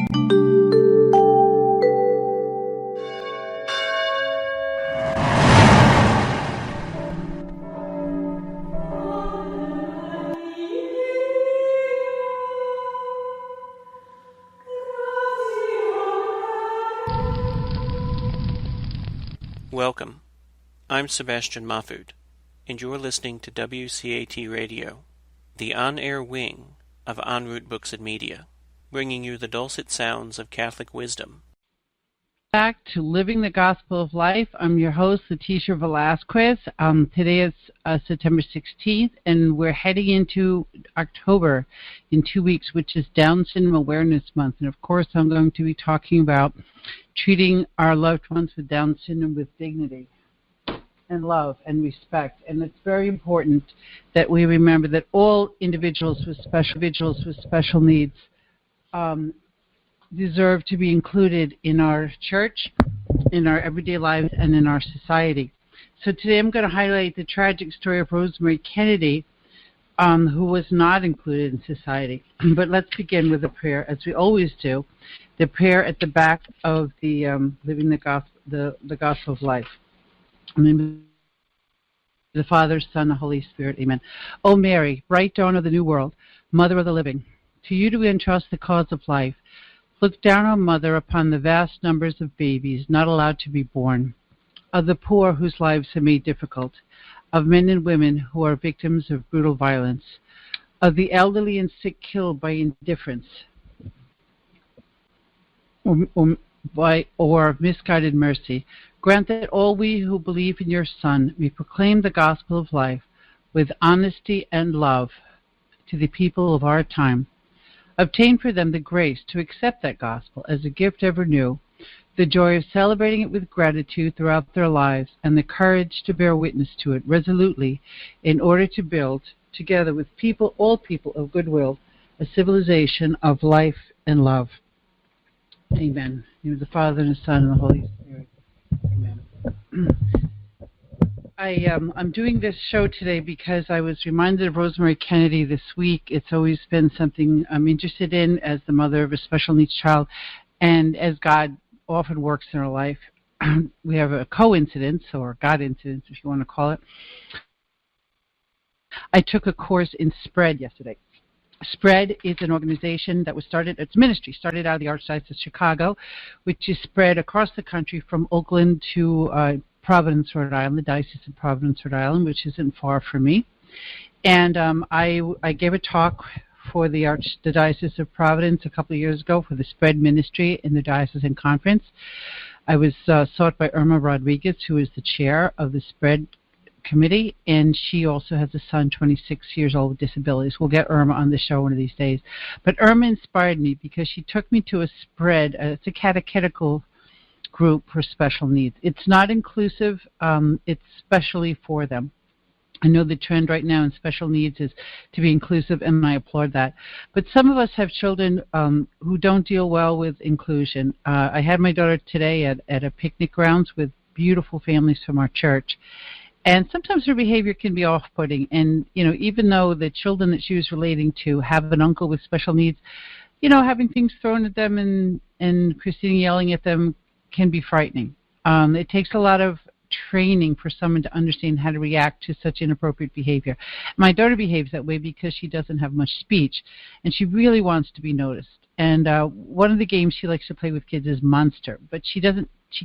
Welcome. I'm Sebastian Mahfood, and you're listening to WCAT Radio, the on-air wing of En Route Books and Media, bringing you the dulcet sounds of Catholic wisdom. Back to Living the Gospel of Life. I'm your host, Leticia Velasquez. Today is September 16th, and we're heading into October in 2 weeks, which is Down Syndrome Awareness Month. And of course, I'm going to be talking about treating our loved ones with Down syndrome with dignity and love and respect. And it's very important that we remember that all individuals with special needs deserve to be included in our church, in our everyday lives, and in our society. So today I'm going to highlight the tragic story of Rosemary Kennedy, who was not included in society. But let's begin with a prayer, as we always do, the prayer at the back of the Living the Gospel of Life. In the name of the Father, Son, and Holy Spirit, amen. O Mary, bright dawn of the new world, Mother of the living, to you do we entrust the cause of life. Look down, O Mother, upon the vast numbers of babies not allowed to be born, of the poor whose lives are made difficult, of men and women who are victims of brutal violence, of the elderly and sick killed by indifference or misguided mercy. Grant that all we who believe in your Son may proclaim the gospel of life with honesty and love to the people of our time. Obtain for them the grace to accept that gospel as a gift ever new, the joy of celebrating it with gratitude throughout their lives, and the courage to bear witness to it resolutely in order to build, together with all people of goodwill, a civilization of life and love. Amen. In the name of the Father, and the Son, and the Holy Spirit. Amen. I'm doing this show today because I was reminded of Rosemary Kennedy this week. It's always been something I'm interested in as the mother of a special needs child, and as God often works in our life. We have a coincidence, or God incidence, if you want to call it. I took a course in SPRED yesterday. SPRED is an organization that was it's ministry, started out of the Archdiocese of Chicago, which is spread across the country from Oakland to Providence, Rhode Island, the Diocese of Providence, Rhode Island, which isn't far from me. And I gave a talk for the Diocese of Providence a couple of years ago for the SPRED ministry in the Diocesan Conference. I was sought by Irma Rodriguez, who is the chair of the SPRED committee, and she also has a son, 26 years old, with disabilities. We'll get Irma on the show one of these days. But Irma inspired me because she took me to a SPRED. It's a catechetical group for special needs. It's not inclusive. It's specially for them. I know the trend right now in special needs is to be inclusive, and I applaud that. But some of us have children who don't deal well with inclusion. I had my daughter today at a picnic grounds with beautiful families from our church. And sometimes her behavior can be off-putting. And, even though the children that she was relating to have an uncle with special needs, having things thrown at them and Christina yelling at them can be frightening. It takes a lot of training for someone to understand how to react to such inappropriate behavior. My daughter behaves that way because she doesn't have much speech, and she really wants to be noticed. And one of the games she likes to play with kids is Monster, but she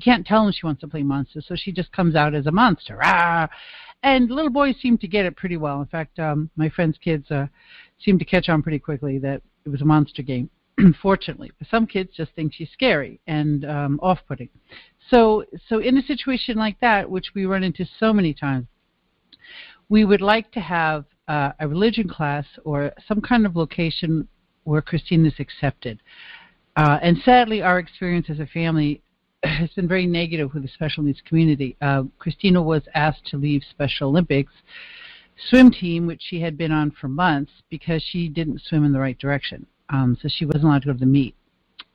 can't tell them she wants to play Monster, so she just comes out as a monster. Ah! And little boys seem to get it pretty well. In fact, my friend's kids seem to catch on pretty quickly that it was a monster game, fortunately. But some kids just think she's scary and off-putting. So in a situation like that, which we run into so many times, we would like to have a religion class or some kind of location where Christine is accepted. And sadly, our experience as a family has been very negative with the special needs community. Christina was asked to leave Special Olympics swim team, which she had been on for months, because she didn't swim in the right direction. So she wasn't allowed to go to the meet.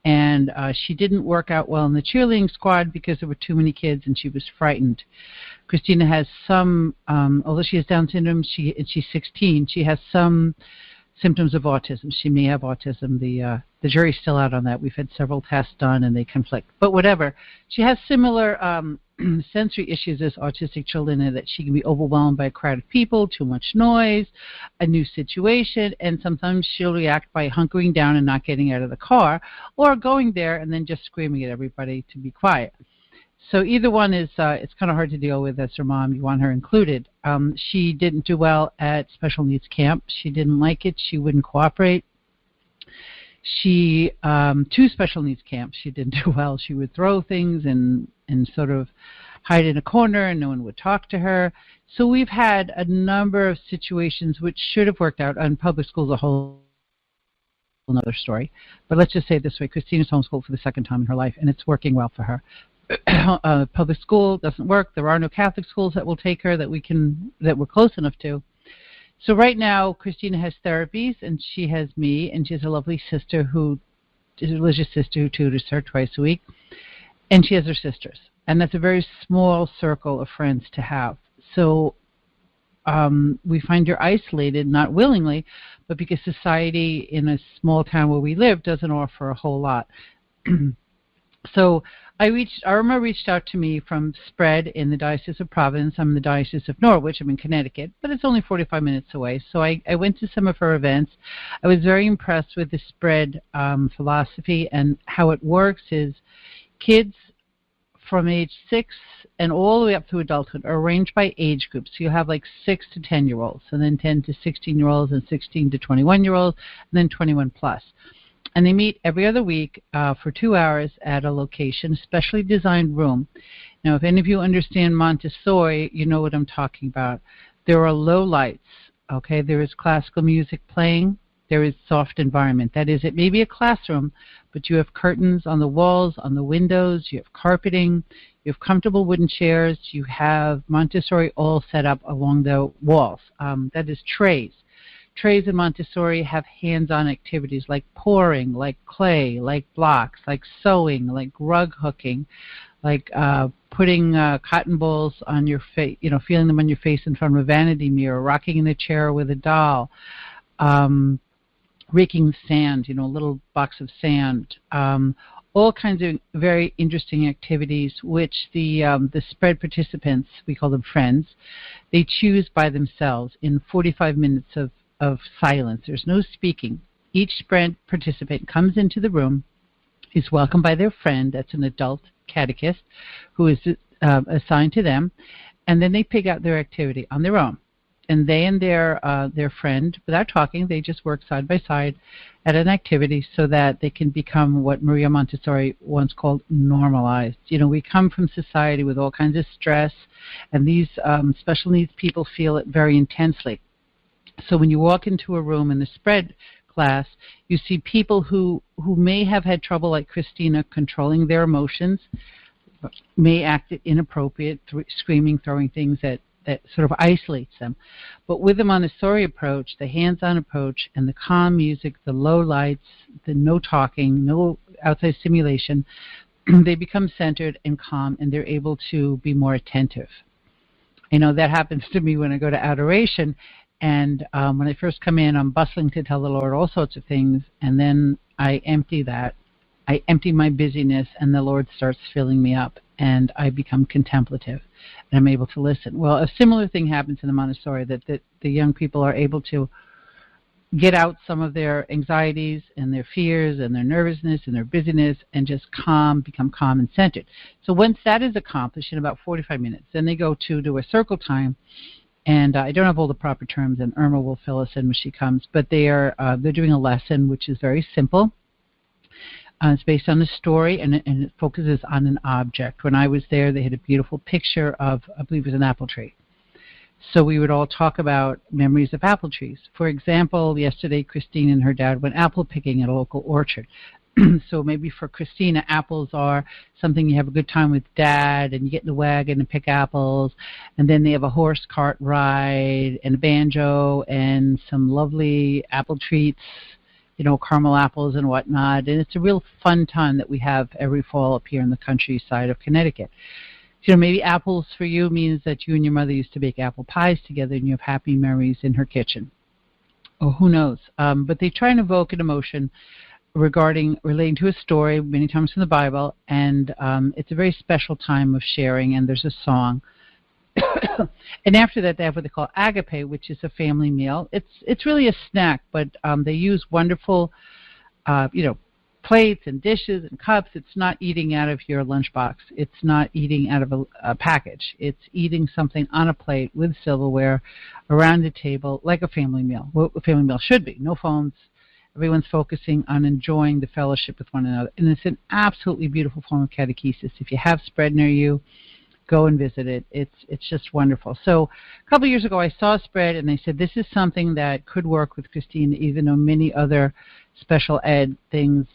And she didn't work out well in the cheerleading squad because there were too many kids, and she was frightened. Christina has some, although she has Down syndrome, she's 16, she has some symptoms of autism. She may have autism. The jury's still out on that. We've had several tests done, and they conflict. But whatever. She has similar sensory issues as autistic children in that she can be overwhelmed by a crowd of people, too much noise, a new situation, and sometimes she'll react by hunkering down and not getting out of the car, or going there and then just screaming at everybody to be quiet. So either one is, it's kind of hard to deal with as her mom. You want her included. She didn't do well at special needs camp. She didn't like it. She wouldn't cooperate. She, two special needs camps, she didn't do well. She would throw things and sort of hide in a corner, and no one would talk to her. So we've had a number of situations which should have worked out. On public schools, a whole another story. But let's just say it this way. Christina's homeschooled for the second time in her life, and it's working well for her. Public school doesn't work. There are no Catholic schools that will take her that we're close enough to. So right now, Christina has therapies, and she has me, and she has a lovely sister religious sister who tutors her twice a week, and she has her sisters. And that's a very small circle of friends to have. So we find her isolated, not willingly, but because society in a small town where we live doesn't offer a whole lot. So Irma reached out to me from SPRED in the Diocese of Providence. I'm in the Diocese of Norwich. I'm in Connecticut, but it's only 45 minutes away. So I went to some of her events. I was very impressed with the SPRED philosophy, and how it works is kids from age 6 and all the way up to adulthood are arranged by age groups. So you have like 6 to 10-year-olds, and then 10 to 16-year-olds, and 16 to 21-year-olds, and then 21 plus. And they meet every other week for 2 hours at a location, a specially designed room. Now, if any of you understand Montessori, you know what I'm talking about. There are low lights, okay? There is classical music playing. There is soft environment. That is, it may be a classroom, but you have curtains on the walls, on the windows. You have carpeting. You have comfortable wooden chairs. You have Montessori all set up along the walls. That is trays. Trays in Montessori have hands-on activities like pouring, like clay, like blocks, like sewing, like rug hooking, like putting cotton balls on your face, feeling them on your face in front of a vanity mirror, rocking in a chair with a doll, raking sand, a little box of sand, all kinds of very interesting activities which the SPRED participants, we call them friends, they choose by themselves in 45 minutes of silence. There's no speaking. Each SPRED participant comes into the room, is welcomed by their friend, that's an adult catechist, who is assigned to them, and then they pick out their activity on their own. And they and their friend, without talking, they just work side by side at an activity so that they can become what Maria Montessori once called normalized. We come from society with all kinds of stress, and these special needs people feel it very intensely. So when you walk into a room in the SPRED class, you see people who may have had trouble, like Christina, controlling their emotions, may act inappropriate, screaming, throwing things that sort of isolates them. But with the Montessori approach, the hands-on approach, and the calm music, the low lights, the no talking, no outside stimulation, they become centered and calm, and they're able to be more attentive. That happens to me when I go to adoration. And when I first come in, I'm bustling to tell the Lord all sorts of things, and then I empty that. I empty my busyness, and the Lord starts filling me up, and I become contemplative, and I'm able to listen. Well, a similar thing happens in the Montessori, that the young people are able to get out some of their anxieties and their fears and their nervousness and their busyness and just become calm and centered. So once that is accomplished in about 45 minutes, then they go to do a circle time. And I don't have all the proper terms, and Irma will fill us in when she comes. But they're doing a lesson which is very simple. It's based on a story, and it focuses on an object. When I was there, they had a beautiful picture of, I believe it was an apple tree. So we would all talk about memories of apple trees. For example, yesterday, Christine and her dad went apple picking at a local orchard. So maybe for Christina, apples are something you have a good time with Dad, and you get in the wagon and pick apples, and then they have a horse cart ride and a banjo and some lovely apple treats, caramel apples and whatnot. And it's a real fun time that we have every fall up here in the countryside of Connecticut. Maybe apples for you means that you and your mother used to bake apple pies together, and you have happy memories in her kitchen. or who knows. But they try and evoke an emotion relating to a story, many times from the Bible, and it's a very special time of sharing, and there's a song. And after that, they have what they call agape, which is a family meal. It's really a snack, but they use wonderful, plates and dishes and cups. It's not eating out of your lunchbox. It's not eating out of a package. It's eating something on a plate with silverware around a table like a family meal. What a family meal should be. No phones. Everyone's focusing on enjoying the fellowship with one another. And it's an absolutely beautiful form of catechesis. If you have SPRED near you, go and visit it. It's just wonderful. So a couple of years ago, I saw SPRED, and they said this is something that could work with Christina, even though many other special ed things,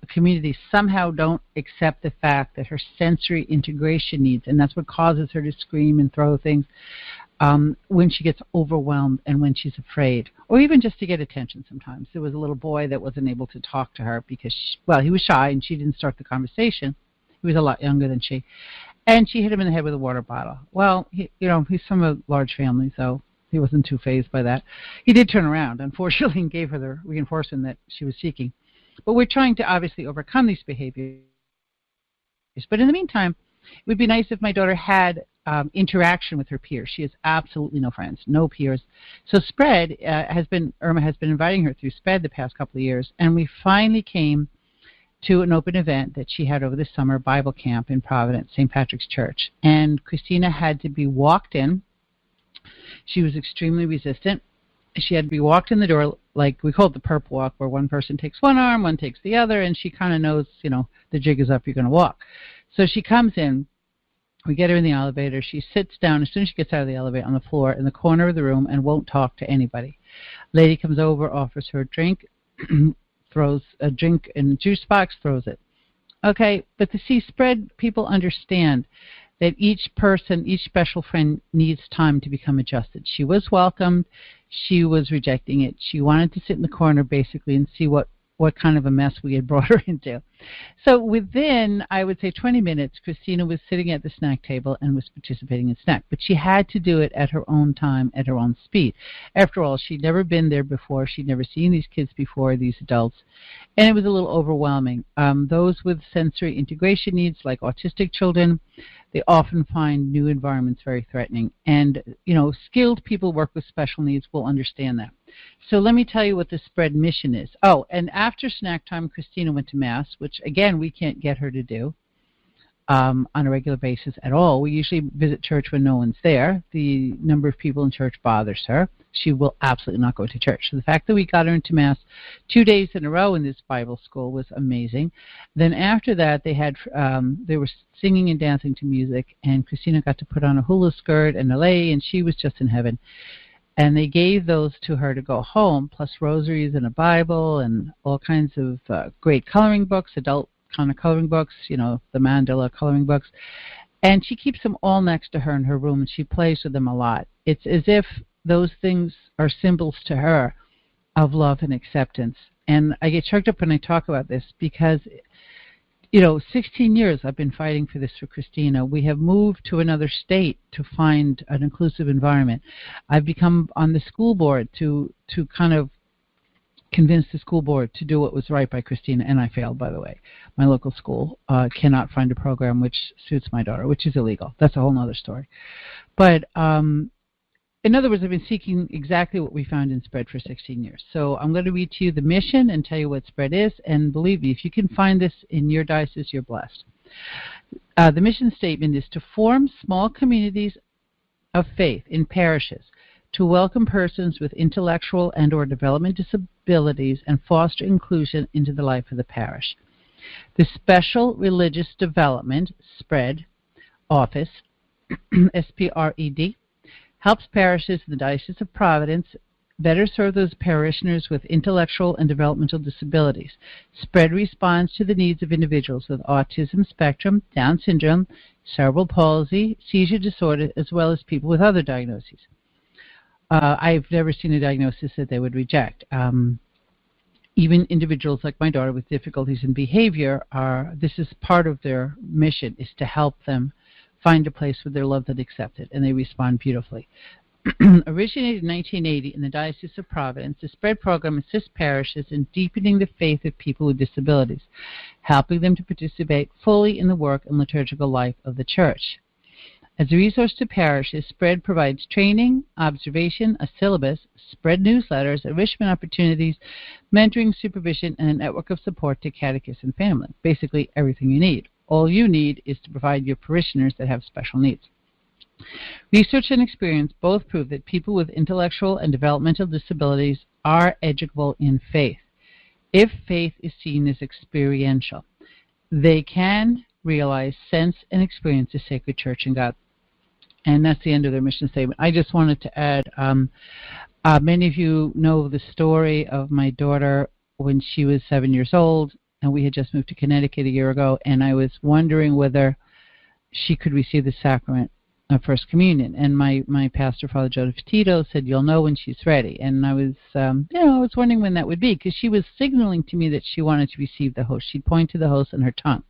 communities somehow don't accept the fact that her sensory integration needs, and that's what causes her to scream and throw things when she gets overwhelmed and when she's afraid, or even just to get attention sometimes. There was a little boy that wasn't able to talk to her because, he was shy and she didn't start the conversation. He was a lot younger than she. And she hit him in the head with a water bottle. Well, he's from a large family, so he wasn't too fazed by that. He did turn around, unfortunately, and gave her the reinforcement that she was seeking. But we're trying to obviously overcome these behaviors. But in the meantime, it would be nice if my daughter had interaction with her peers. She has absolutely no friends, no peers. So SPRED Irma has been inviting her through SPRED the past couple of years, and we finally came to an open event that she had over the summer, Bible camp in Providence, St. Patrick's Church. And Christina had to be walked in. She was extremely resistant. She had to be walked in the door, like we call it the perp walk, where one person takes one arm, one takes the other, and she kind of knows, the jig is up, you're going to walk. So she comes in. We get her in the elevator. She sits down as soon as she gets out of the elevator on the floor in the corner of the room and won't talk to anybody. Lady comes over, offers her a drink, throws a drink in a juice box, throws it. Okay, but to see SPRED, people understand that each person, each special friend needs time to become adjusted. She was welcomed. She was rejecting it. She wanted to sit in the corner, basically, and see what kind of a mess we had brought her into. So within, I would say, 20 minutes, Christina was sitting at the snack table and was participating in snack. But she had to do it at her own time, at her own speed. After all, she'd never been there before. She'd never seen these kids before, these adults. And it was a little overwhelming. Those with sensory integration needs, like autistic children, they often find new environments very threatening. And, skilled people who work with special needs will understand that. So let me tell you what the SPRED mission is. Oh, and after snack time, Christina went to Mass, which, again, we can't get her to do on a regular basis at all. We usually visit church when no one's there. The number of people in church bothers her. She will absolutely not go to church. So the fact that we got her into Mass 2 days in a row in this Bible school was amazing. Then after that, they were singing and dancing to music, and Christina got to put on a hula skirt and a lei, and she was just in heaven. And they gave those to her to go home, plus rosaries and a Bible and all kinds of great coloring books, adult kind of coloring books, the mandala coloring books. And she keeps them all next to her in her room, and she plays with them a lot. It's as if those things are symbols to her of love and acceptance. And I get choked up when I talk about this because 16 years I've been fighting for this for Christina. We have moved to another state to find an inclusive environment. I've become on the school board to kind of convince the school board to do what was right by Christina, and I failed, by the way. My local school cannot find a program which suits my daughter, which is illegal. That's a whole other story. But in other words, I've been seeking exactly what we found in SPRED for 16 years. So I'm going to read to you the mission and tell you what SPRED is. And believe me, if you can find this in your diocese, you're blessed. The mission statement is to form small communities of faith in parishes to welcome persons with intellectual and or development disabilities and foster inclusion into the life of the parish. The Special Religious Development, SPRED, Office, SPRED, helps parishes in the Diocese of Providence better serve those parishioners with intellectual and developmental disabilities. SPRED responds to the needs of individuals with autism spectrum, Down syndrome, cerebral palsy, seizure disorder, as well as people with other diagnoses. I've never seen a diagnosis that they would reject. Even individuals like my daughter with difficulties in behavior, this is part of their mission, is to help them find a place where they're loved and accepted, and they respond beautifully. Originated in 1980 in the Diocese of Providence, the SPRED program assists parishes in deepening the faith of people with disabilities, helping them to participate fully in the work and liturgical life of the Church. As a resource to parishes, SPRED provides training, observation, a syllabus, SPRED newsletters, enrichment opportunities, mentoring, supervision, and a network of support to catechists and family. Basically everything you need. All you need is to provide your parishioners that have special needs. Research and experience both prove that people with intellectual and developmental disabilities are educable in faith. If faith is seen as experiential, they can realize, sense, and experience the sacred Church and God. And that's the end of their mission statement. I just wanted to add, many of you know the story of my daughter when she was 7 years old, and we had just moved to Connecticut a year ago, and I was wondering whether she could receive the sacrament of First Communion. And my pastor, Father Joseph Tito, said, "You'll know when she's ready." And I was, I was wondering when that would be, because she was signaling to me that she wanted to receive the host. She'd point to the host on her tongue.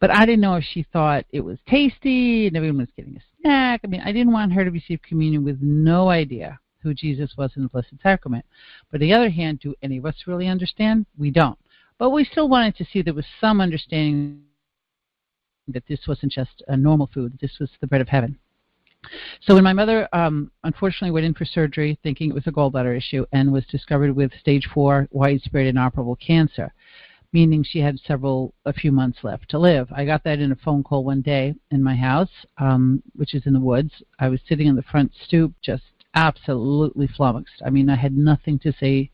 But I didn't know if she thought it was tasty and everyone was getting a snack. I mean, I didn't want her to receive communion with no idea who Jesus was in the Blessed Sacrament. But on the other hand, do any of us really understand? We don't. But we still wanted to see there was some understanding that this wasn't just a normal food. This was the bread of heaven. So when my mother unfortunately went in for surgery thinking it was a gallbladder issue and was discovered with stage 4 widespread inoperable cancer, meaning she had a few months left to live. I got that in a phone call one day in my house, which is in the woods. I was sitting on the front stoop just absolutely flummoxed. I mean, I had nothing to say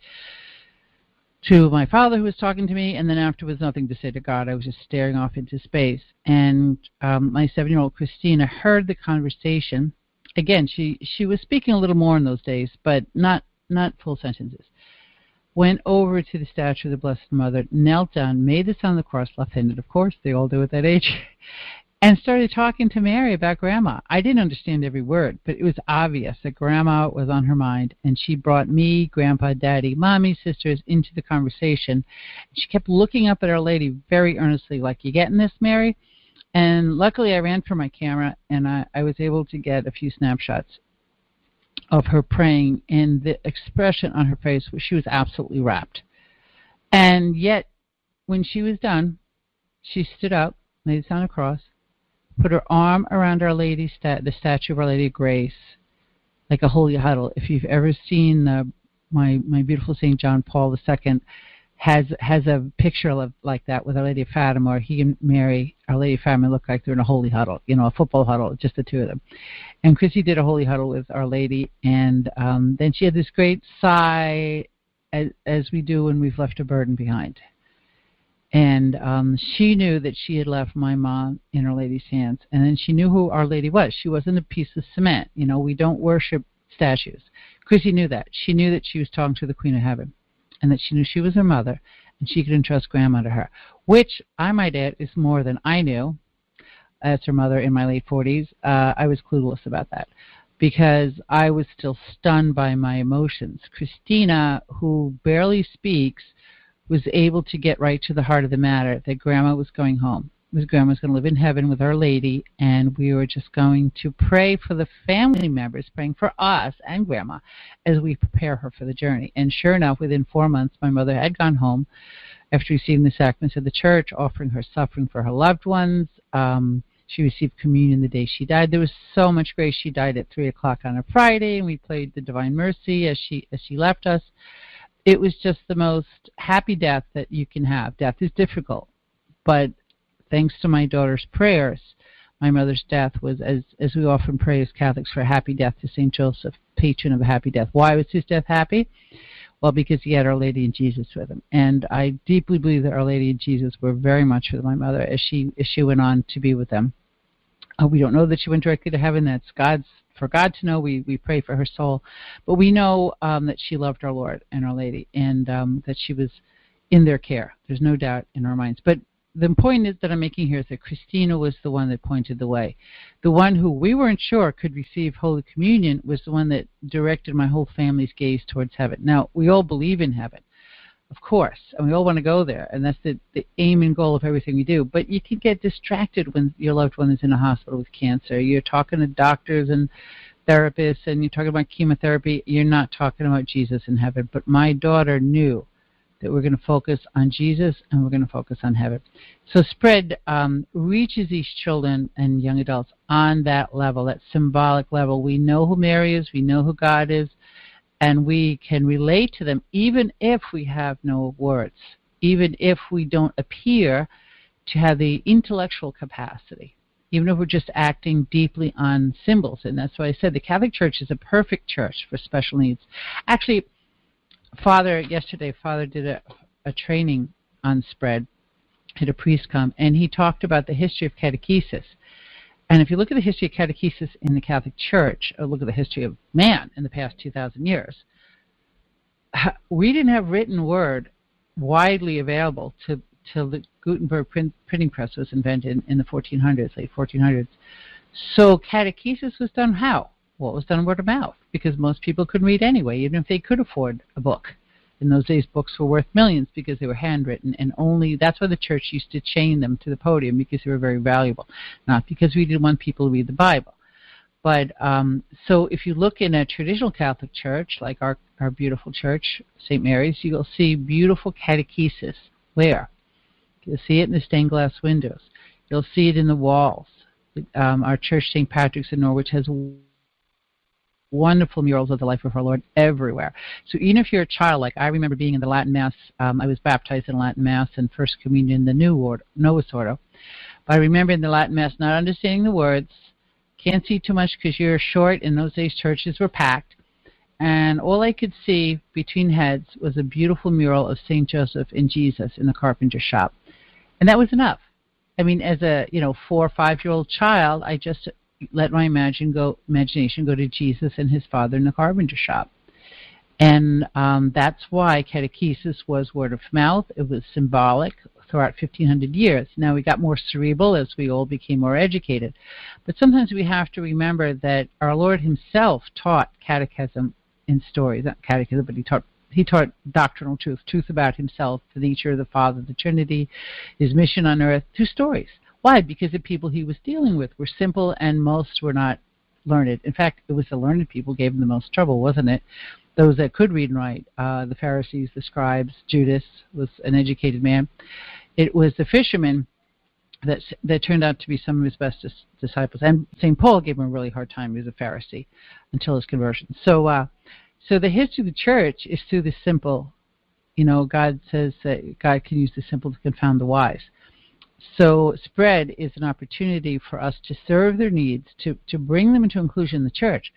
to my father, who was talking to me, and then afterwards nothing to say to God. I was just staring off into space. And my 7-year-old Christina heard the conversation. Again, she was speaking a little more in those days, but not full sentences. Went over to the statue of the Blessed Mother, knelt down, made the sign of the cross, left-handed, of course, they all do at that age, and started talking to Mary about Grandma. I didn't understand every word, but it was obvious that Grandma was on her mind, and she brought me, Grandpa, Daddy, Mommy, sisters into the conversation. She kept looking up at Our Lady very earnestly, like, "You getting this, Mary?" And luckily I ran for my camera, and I was able to get a few snapshots of her praying, and the expression on her face was she was absolutely rapt. And yet, when she was done, she stood up, laid the sign of the cross, put her arm around Our Lady, the statue of Our Lady of Grace, like a holy huddle. If you've ever seen my beautiful St. John Paul II has a picture like that with Our Lady of Fatima, or he and Mary, Our Lady of Fatima, look like they're in a holy huddle, a football huddle, just the two of them. And Chrissy did a holy huddle with Our Lady, and then she had this great sigh, as we do when we've left a burden behind. And she knew that she had left my mom in Our Lady's hands, and then she knew who Our Lady was. She wasn't a piece of cement. We don't worship statues. Chrissy knew that. She knew that she was talking to the Queen of Heaven, and that she knew she was her mother, and she could entrust Grandma to her, which, I might add, is more than I knew as her mother in my late 40s. I was clueless about that, because I was still stunned by my emotions. Christina, who barely speaks, was able to get right to the heart of the matter, that Grandma was going home. Grandma was going to live in heaven with Our Lady, and we were just going to pray for the family members, praying for us and Grandma as we prepare her for the journey. And sure enough, within 4 months, my mother had gone home after receiving the sacraments of the Church, offering her suffering for her loved ones. She received communion the day she died. There was so much grace. She died at 3 o'clock on a Friday, and we played the Divine Mercy as she left us. It was just the most happy death that you can have. Death is difficult, but thanks to my daughter's prayers, my mother's death was, as we often pray as Catholics, for a happy death to St. Joseph, patron of a happy death. Why was his death happy? Well, because he had Our Lady and Jesus with him. And I deeply believe that Our Lady and Jesus were very much with my mother as she went on to be with them. We don't know that she went directly to heaven. That's for God to know. We pray for her soul. But we know that she loved our Lord and Our Lady, and that she was in their care. There's no doubt in our minds. But the point is that I'm making here is that Christina was the one that pointed the way. The one who we weren't sure could receive Holy Communion was the one that directed my whole family's gaze towards heaven. Now, we all believe in heaven, of course, and we all want to go there, and that's the aim and goal of everything we do. But you can get distracted when your loved one is in a hospital with cancer. You're talking to doctors, and therapists and you're talking about chemotherapy, you're not talking about Jesus in heaven. But my daughter knew that we're going to focus on Jesus and we're going to focus on heaven. So SPRED reaches these children and young adults on that level, that symbolic level. We know who Mary is, we know who God is, and we can relate to them even if we have no words, even if we don't appear to have the intellectual capacity, even if we're just acting deeply on symbols. And that's why I said the Catholic Church is a perfect church for special needs. Actually, yesterday, Father did a training on SPRED, had a priest come, and he talked about the history of catechesis. And if you look at the history of catechesis in the Catholic Church, or look at the history of man in the past 2,000 years, we didn't have written word widely available till the Gutenberg printing press was invented in the 1400s, late 1400s. So catechesis was done how? Well, it was done word of mouth, because most people couldn't read anyway, even if they could afford a book. In those days, books were worth millions because they were handwritten, and that's why the church used to chain them to the podium, because they were very valuable, not because we didn't want people to read the Bible. But so if you look in a traditional Catholic church, like our beautiful church, St. Mary's, you'll see beautiful catechesis. Where? You'll see it in the stained glass windows. You'll see it in the walls. Our church, St. Patrick's in Norwich, has wonderful murals of the life of our Lord everywhere. So even if you're a child, like I remember being in the Latin Mass, I was baptized in Latin Mass and First Communion in the Novus Ordo. But I remember in the Latin Mass not understanding the words, can't see too much because you're short. In those days, churches were packed. And all I could see between heads was a beautiful mural of St. Joseph and Jesus in the carpenter shop. And that was enough. I mean, as a 4 or 5-year-old child, I just let my imagination go to Jesus and his Father in the carpenter shop. And that's why catechesis was word of mouth. It was symbolic throughout 1,500 years. Now we got more cerebral as we all became more educated. But sometimes we have to remember that our Lord himself taught catechism in stories. Not catechism, but he taught doctrinal truth about himself, the nature of the Father, the Trinity, his mission on earth, through stories. Why? Because the people he was dealing with were simple and most were not learned. In fact, it was the learned people who gave him the most trouble, wasn't it? Those that could read and write, the Pharisees, the scribes. Judas was an educated man. It was the fishermen that turned out to be some of his best disciples. And St. Paul gave him a really hard time. He was a Pharisee until his conversion. So the history of the church is through the simple. God says that God can use the simple to confound the wise. So SPRED is an opportunity for us to serve their needs, to bring them into inclusion in the church.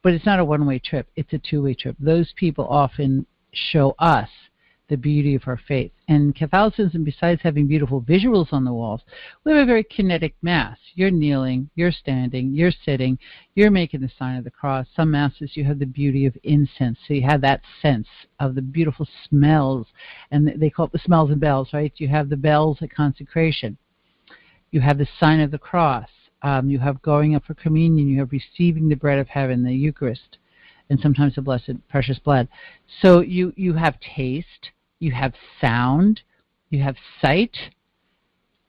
But it's not a one-way trip. It's a two-way trip. Those people often show us the beauty of our faith. And Catholicism, besides having beautiful visuals on the walls, we have a very kinetic Mass. You're kneeling, you're standing, you're sitting, you're making the sign of the cross. Some Masses you have the beauty of incense, so you have that sense of the beautiful smells, and they call it the smells and bells, right? You have the bells at consecration. You have the sign of the cross. You have going up for communion. You have receiving the bread of heaven, the Eucharist, and sometimes the blessed precious blood. So you have taste, you have sound, you have sight,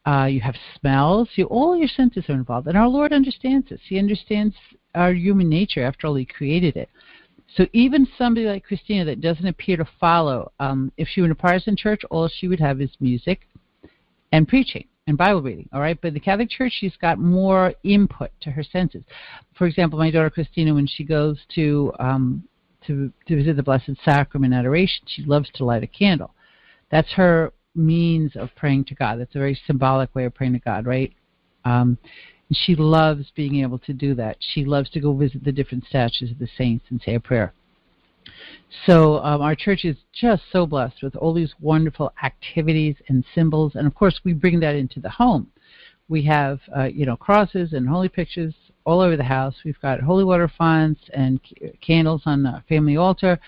you have smells. All your senses are involved. And our Lord understands this. He understands our human nature. After all, he created it. So even somebody like Christina that doesn't appear to follow, if she were in a Protestant church, all she would have is music and preaching and Bible reading, all right? But in the Catholic Church, she's got more input to her senses. For example, my daughter Christina, when she goes to visit the Blessed Sacrament Adoration, she loves to light a candle. That's her means of praying to God. That's a very symbolic way of praying to God, right? She loves being able to do that. She loves to go visit the different statues of the saints and say a prayer. So our church is just so blessed with all these wonderful activities and symbols, and of course we bring that into the home. We have crosses and holy pictures all over the house. We've got holy water fonts and candles on the family altar.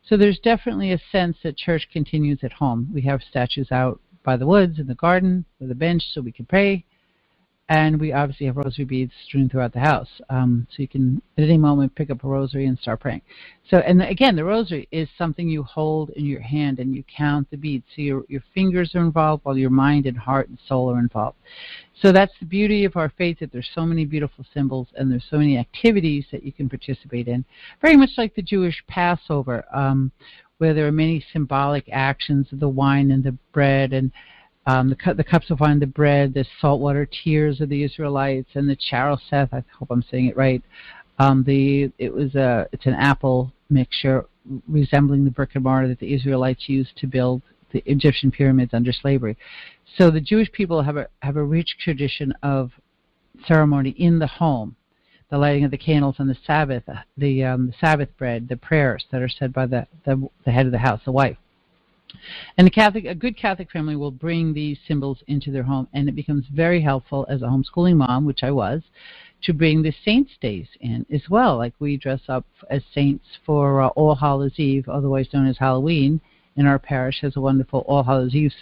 So there's definitely a sense that church continues at home. We have statues out by the woods in the garden with a bench so we can pray. And we obviously have rosary beads strewn throughout the house. So you can, at any moment, pick up a rosary and start praying. So, and again, the rosary is something you hold in your hand and you count the beads. So your fingers are involved while your mind and heart and soul are involved. So that's the beauty of our faith, that there's so many beautiful symbols and there's so many activities that you can participate in. Very much like the Jewish Passover, where there are many symbolic actions of the wine and the bread, and the cups of wine, the bread, the saltwater tears of the Israelites, and the charoseth. I hope I'm saying it right. It's an apple mixture resembling the brick and mortar that the Israelites used to build the Egyptian pyramids under slavery. So the Jewish people have a rich tradition of ceremony in the home, the lighting of the candles on the Sabbath, the Sabbath bread, the prayers that are said by the head of the house, the wife. And a good Catholic family will bring these symbols into their home, and it becomes very helpful as a homeschooling mom, which I was, to bring the saints' days in as well. Like we dress up as saints for All Hallows Eve, otherwise known as Halloween, and our parish has a wonderful All Hallows Eve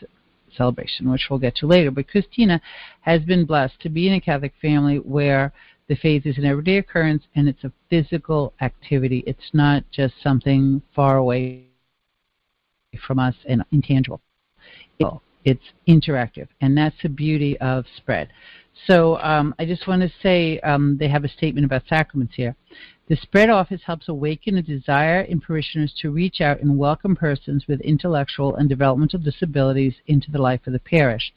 celebration, which we'll get to later. But Christina has been blessed to be in a Catholic family where the faith is an everyday occurrence and it's a physical activity. It's not just something far away from us and intangible. It's interactive, and that's the beauty of SPRED. So I just want to say they have a statement about sacraments here. The SPRED office helps awaken a desire in parishioners to reach out and welcome persons with intellectual and developmental disabilities into the life of the parish.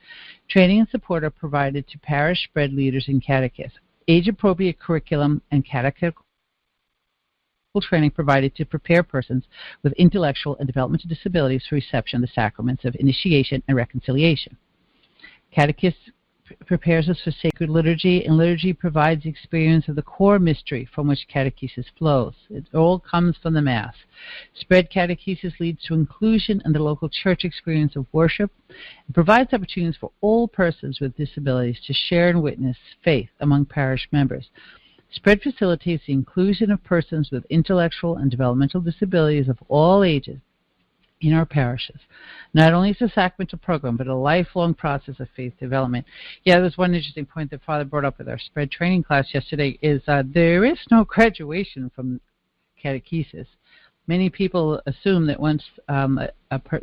Training and support are provided to parish SPRED leaders and catechists. Age-appropriate curriculum and catechetical training provided to prepare persons with intellectual and developmental disabilities for reception of the sacraments of initiation and reconciliation. Catechist prepares us for sacred liturgy, and liturgy provides the experience of the core mystery from which catechesis flows. It all comes from the Mass. SPRED catechesis leads to inclusion in the local church experience of worship and provides opportunities for all persons with disabilities to share and witness faith among parish members. SPRED facilitates the inclusion of persons with intellectual and developmental disabilities of all ages in our parishes. Not only is it a sacramental program, but a lifelong process of faith development. Yeah, there's one interesting point that Father brought up with our SPRED training class yesterday is there is no graduation from catechesis. Many people assume that once a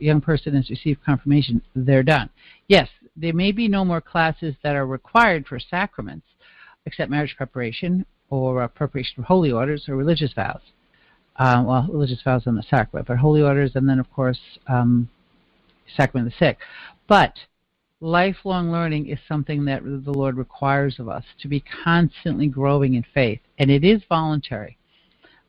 young person has received confirmation, they're done. Yes, there may be no more classes that are required for sacraments, except marriage preparation or preparation for holy orders or religious vows. Well, religious vows on the sacrament, but holy orders, and then, of course, sacrament of the sick. But lifelong learning is something that the Lord requires of us, to be constantly growing in faith. And it is voluntary,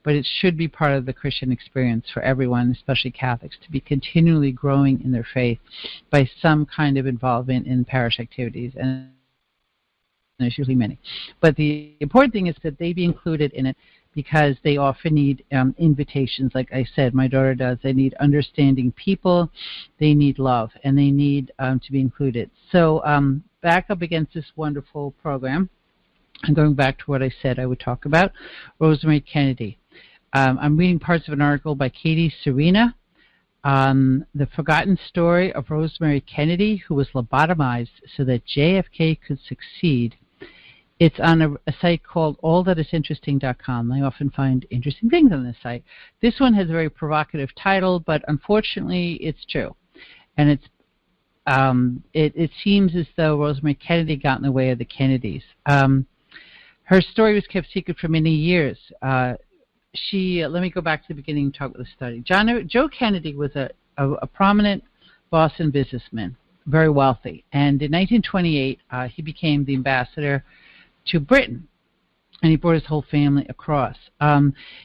but it should be part of the Christian experience for everyone, especially Catholics, to be continually growing in their faith by some kind of involvement in parish activities. And there's usually many. But the important thing is that they be included in it, because they often need invitations. Like I said, my daughter does. They need understanding people, they need love, and they need to be included. So back up against this wonderful program, and going back to what I said I would talk about, Rosemary Kennedy. I'm reading parts of an article by Katie Serena, The Forgotten Story of Rosemary Kennedy, who was lobotomized so that JFK could succeed. It's on a site called allthatisinteresting.com. I often find interesting things on this site. This one has a very provocative title, but unfortunately it's true. And it seems as though Rosemary Kennedy got in the way of the Kennedys. Her story was kept secret for many years. Let me go back to the beginning and talk about the study. Joe Kennedy was a prominent Boston businessman, very wealthy. And in 1928, he became the ambassador to Britain, and he brought his whole family across.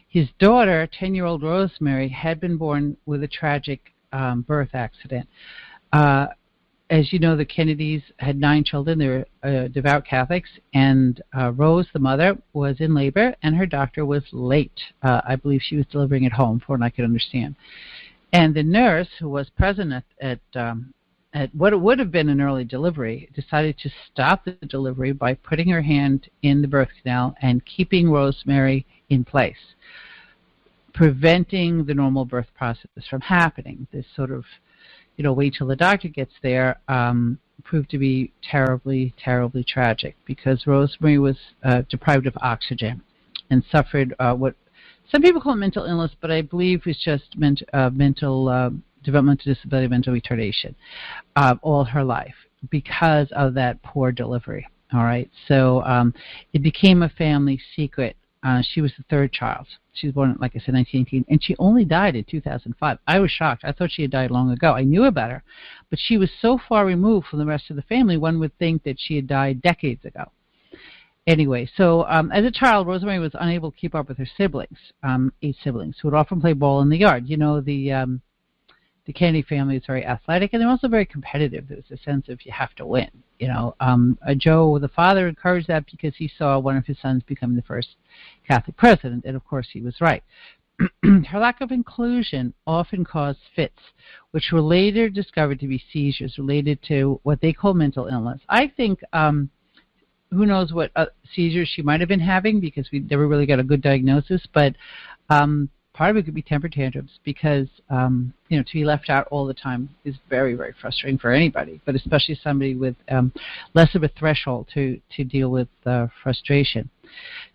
His daughter, 10-year-old Rosemary, had been born with a tragic birth accident. As you know, the Kennedys had 9 children. They were devout Catholics, and Rose, the mother, was in labor, and her doctor was late. I believe she was delivering at home, from what I could understand. And the nurse, who was present at what it would have been an early delivery, decided to stop the delivery by putting her hand in the birth canal and keeping Rosemary in place, preventing the normal birth process from happening. This sort of, wait till the doctor gets there, proved to be terribly, terribly tragic, because Rosemary was deprived of oxygen and suffered what some people call mental illness, but I believe it's just mental developmental disability, mental retardation, all her life because of that poor delivery. All right, so it became a family secret. She was the third child. She was born, like I said, 1918, and she only died in 2005. I was shocked. I thought she had died long ago. I knew about her, but she was so far removed from the rest of the family, one would think that she had died decades ago. Anyway, so as a child, Rosemary was unable to keep up with her siblings, 8 siblings, who would often play ball in the yard. The Kennedy family is very athletic, and they're also very competitive. There's a sense of you have to win. Joe, the father, encouraged that because he saw one of his sons become the first Catholic president, and of course he was right. Her lack of inclusion often caused fits, which were later discovered to be seizures related to what they call mental illness. I think, who knows what seizures she might have been having, because we never really got a good diagnosis, but part of it could be temper tantrums, because to be left out all the time is very, very frustrating for anybody, but especially somebody with less of a threshold to deal with frustration.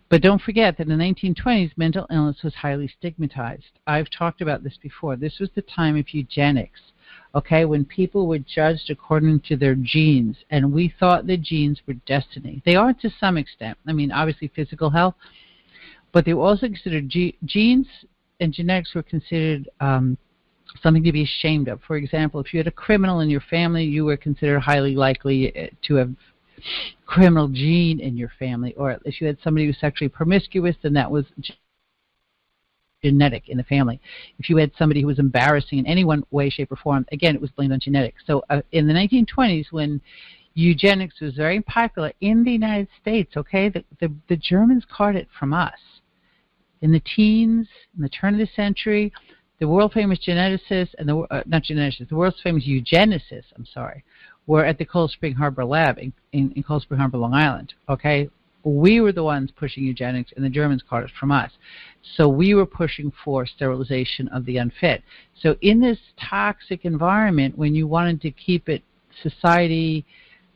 But don't forget that in the 1920s, mental illness was highly stigmatized. I've talked about this before. This was the time of eugenics, okay, when people were judged according to their genes, and we thought the genes were destiny. They are to some extent. I mean, obviously physical health, but they were also considered genes, and genetics were considered something to be ashamed of. For example, if you had a criminal in your family, you were considered highly likely to have criminal gene in your family, or if you had somebody who was sexually promiscuous, then that was genetic in the family. If you had somebody who was embarrassing in any one way, shape, or form, again, it was blamed on genetics. So in the 1920s, when eugenics was very popular in the United States, okay, the Germans caught it from us. In the teens, in the turn of the century, the world-famous geneticists, and the world's famous eugenicists, were at the Cold Spring Harbor lab in Cold Spring Harbor, Long Island, okay? We were the ones pushing eugenics, and the Germans caught it from us. So we were pushing for sterilization of the unfit. So in this toxic environment, when you wanted to keep society's